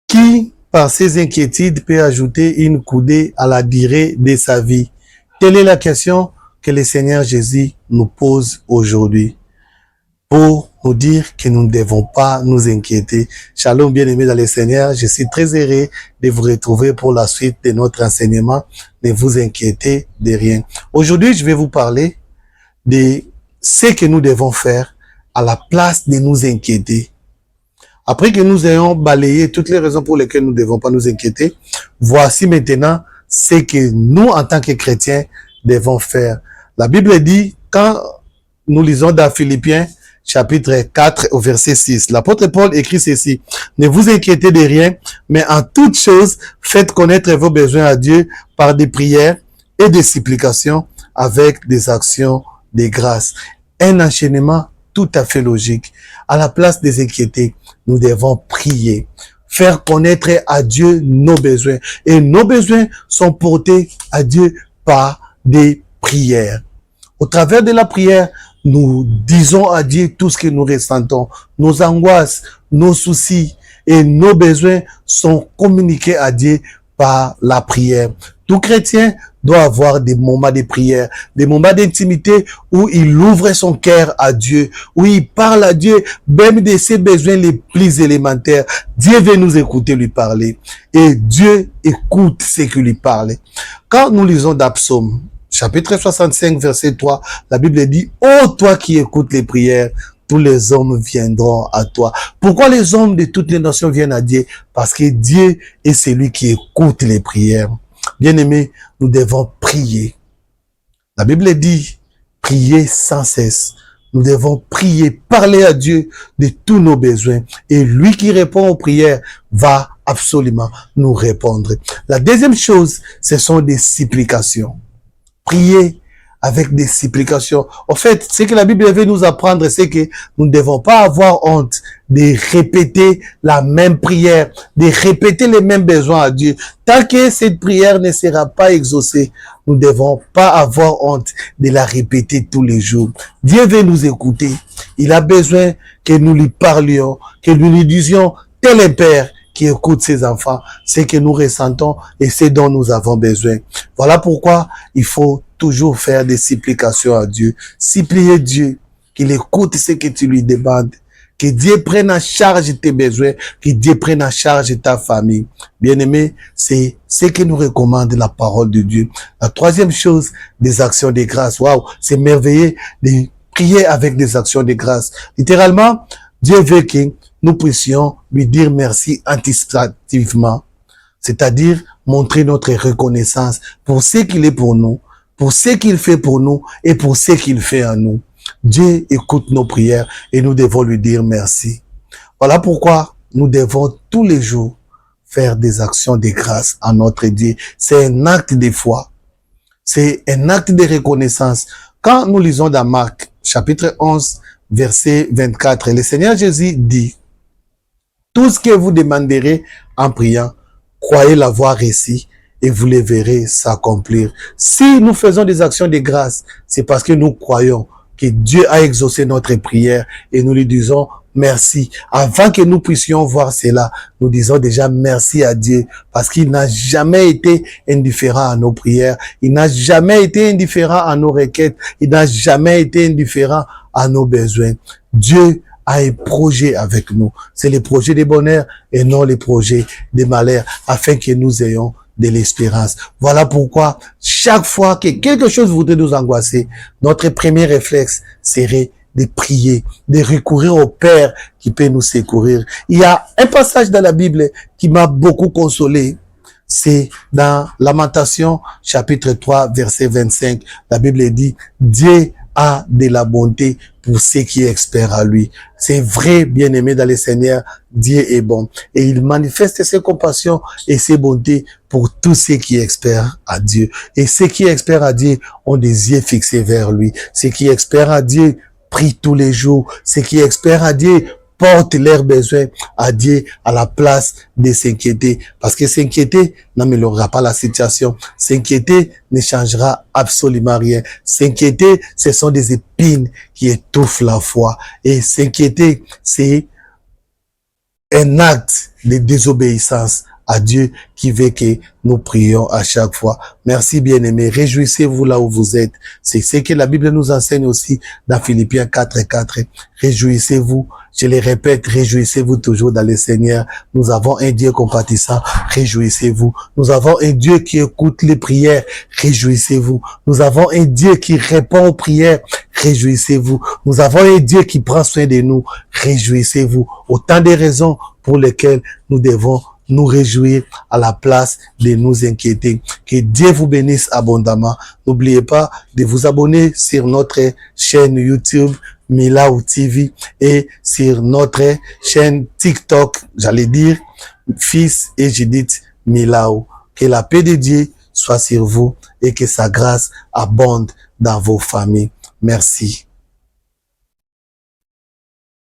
Qui, par ses inquiétudes, peut ajouter une coudée à la durée de sa vie? Telle est la question que le Seigneur Jésus nous pose aujourd'hui pour nous dire que nous ne devons pas nous inquiéter. Shalom, bien-aimés dans le Seigneur, je suis très heureux de vous retrouver pour la suite de notre enseignement. Ne vous inquiétez de rien. Aujourd'hui, je vais vous parler de ce que nous devons faire à la place de nous inquiéter. Après que nous ayons balayé toutes les raisons pour lesquelles nous ne devons pas nous inquiéter, voici maintenant ce que nous, en tant que chrétiens, devons faire. La Bible dit, quand nous lisons dans Philippiens, chapitre 4, au verset 6, l'apôtre Paul écrit ceci: ne vous inquiétez de rien, mais en toutes choses, faites connaître vos besoins à Dieu par des prières et des supplications avec des actions de grâce. Un enchaînement tout à fait logique. À la place des inquiétés, nous devons prier, faire connaître à Dieu nos besoins. Et nos besoins sont portés à Dieu par des prières. Au travers de la prière, nous disons à Dieu tout ce que nous ressentons, nos angoisses, nos soucis et nos besoins sont communiqués à Dieu par la prière. Tout chrétien doit avoir des moments de prière, des moments d'intimité où il ouvre son cœur à Dieu, où il parle à Dieu, même de ses besoins les plus élémentaires. Dieu veut nous écouter lui parler et Dieu écoute ce qu'il lui parle. Quand nous lisons dans Psaume, chapitre 65, verset 3, la Bible dit: « Oh, toi qui écoutes les prières, tous les hommes viendront à toi. » Pourquoi les hommes de toutes les nations viennent à Dieu? Parce que Dieu est celui qui écoute les prières. Bien-aimés, nous devons prier. La Bible dit, prier sans cesse. Nous devons prier, parler à Dieu de tous nos besoins. Et lui qui répond aux prières va absolument nous répondre. La deuxième chose, ce sont des supplications. Prier avec des supplications. En fait, ce que la Bible veut nous apprendre, c'est que nous ne devons pas avoir honte de répéter la même prière, de répéter les mêmes besoins à Dieu. Tant que cette prière ne sera pas exaucée, nous ne devons pas avoir honte de la répéter tous les jours. Dieu veut nous écouter. Il a besoin que nous lui parlions, que nous lui disions: tel est Père qui écoute ses enfants, ce que nous ressentons et ce dont nous avons besoin. Voilà pourquoi il faut toujours faire des supplications à Dieu. Supplier Dieu qu'il écoute ce que tu lui demandes. Que Dieu prenne en charge tes besoins, que Dieu prenne en charge ta famille. Bien-aimé, c'est ce que nous recommande la parole de Dieu. La troisième chose, des actions de grâce. Waouh, c'est merveilleux de prier avec des actions de grâce. Littéralement, Dieu veut que nous puissions lui dire merci anticipativement. C'est-à-dire montrer notre reconnaissance pour ce qu'il est pour nous, pour ce qu'il fait pour nous et pour ce qu'il fait en nous. Dieu écoute nos prières et nous devons lui dire merci. Voilà pourquoi nous devons tous les jours faire des actions de grâce à notre Dieu. C'est un acte de foi. C'est un acte de reconnaissance. Quand nous lisons dans Marc, chapitre 11, verset 24, le Seigneur Jésus dit: « Tout ce que vous demanderez en priant, croyez l'avoir reçu et vous les verrez s'accomplir. » Si nous faisons des actions de grâce, c'est parce que nous croyons que Dieu a exaucé notre prière et nous lui disons merci. Avant que nous puissions voir cela, nous disons déjà merci à Dieu parce qu'il n'a jamais été indifférent à nos prières. Il n'a jamais été indifférent à nos requêtes. Il n'a jamais été indifférent à nos besoins. Dieu a un projet avec nous. C'est le projet de bonheur et non le projet de malheur, afin que nous ayons de l'espérance. Voilà pourquoi chaque fois que quelque chose voudrait nous angoisser, notre premier réflexe serait de prier, de recourir au Père qui peut nous secourir. Il y a un passage dans la Bible qui m'a beaucoup consolé. C'est dans Lamentation, chapitre 3, verset 25. La Bible dit: « Dieu a de la bonté pour ceux qui espèrent à lui. » C'est vrai, bien-aimé dans le Seigneur, Dieu est bon. Et il manifeste ses compassions et ses bontés pour tous ceux qui espèrent à Dieu. Et ceux qui espèrent à Dieu ont des yeux fixés vers lui. Ceux qui espèrent à Dieu prient tous les jours. Ceux qui espèrent à Dieu portent leurs besoins à Dieu à la place de s'inquiéter. Parce que s'inquiéter n'améliorera pas la situation. S'inquiéter ne changera absolument rien. S'inquiéter, ce sont des épines qui étouffent la foi. Et s'inquiéter, c'est un acte de désobéissance à Dieu qui veut que nous prions à chaque fois. Merci bien-aimés. Réjouissez-vous là où vous êtes. C'est ce que la Bible nous enseigne aussi dans Philippiens 4:4. Réjouissez-vous. Je le répète, réjouissez-vous toujours dans le Seigneur. Nous avons un Dieu compatissant. Réjouissez-vous. Nous avons un Dieu qui écoute les prières. Réjouissez-vous. Nous avons un Dieu qui répond aux prières. Réjouissez-vous. Nous avons un Dieu qui prend soin de nous. Réjouissez-vous. Autant de raisons pour lesquelles nous devons nous réjouir à la place de nous inquiéter. Que Dieu vous bénisse abondamment. N'oubliez pas de vous abonner sur notre chaîne YouTube Milaou TV et sur notre chaîne TikTok, j'allais dire, Fils et Judith Milaou. Que la paix de Dieu soit sur vous et que sa grâce abonde dans vos familles. Merci.